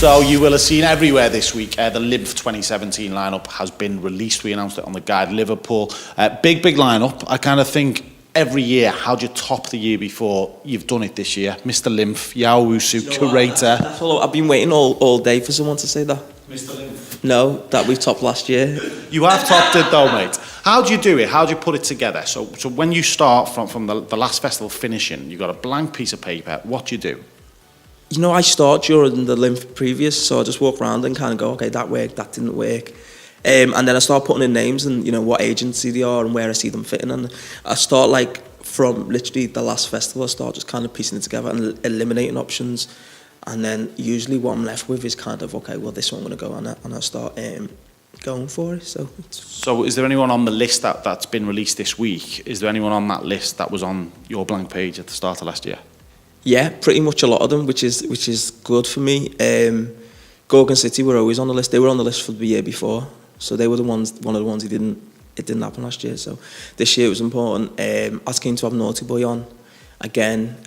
So you will have seen everywhere this week, the LIMF 2017 lineup has been released. We announced it on the guide, Liverpool. Big lineup. I kind of think every year, how do you top the year before? You've done it this year. Mr. LIMF, Yao Wusu, curator. That's all, I've been waiting all day for someone to say that. Mr. LIMF. No, that we topped last year. You have topped it though, mate. How do you do it? How do you put it together? So when you start from the last festival finishing, you've got a blank piece of paper. What do you do? You know, I start during the LIMF previous, so I just walk around and kind of go, okay, that worked, that didn't work. And then I start putting in names and, you know, what agency they are and where I see them fitting. And I start, like, from literally the last festival, I start just kind of piecing it together and eliminating options. And then usually what I'm left with is kind of, okay, well, this one I'm going to go on it. And I start going for it. So is there anyone on the list that's been released this week? Is there anyone on that list that was on your blank page at the start of last year? Yeah, pretty much a lot of them, which is good for me. Gorgon City were always on the list. They were on the list for the year before, so they were one of the ones it didn't happen last year. So this year it was important. I was keen to have Naughty Boy on again.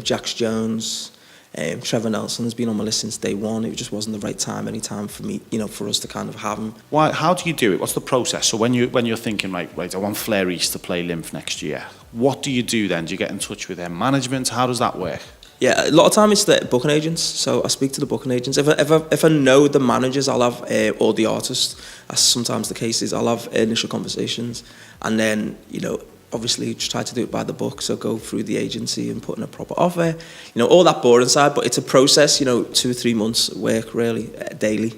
Jax Jones, Trevor Nelson has been on my list since day one. It just wasn't the right time, any time for me, you know, for us to kind of have him. Why? How do you do it? What's the process? So when you're thinking, right, I want Flair East to play LIMF next year. What do you do then? Do you get in touch with their management? How does that work? Yeah, a lot of time it's the booking agents. So I speak to the booking agents. If I know the managers, I'll have or the artists. As sometimes the case is, I'll have initial conversations, and then, you know, obviously just try to do it by the book. So go through the agency and put in a proper offer. You know, all that boring side, but it's a process. You know, 2 or 3 months work really daily.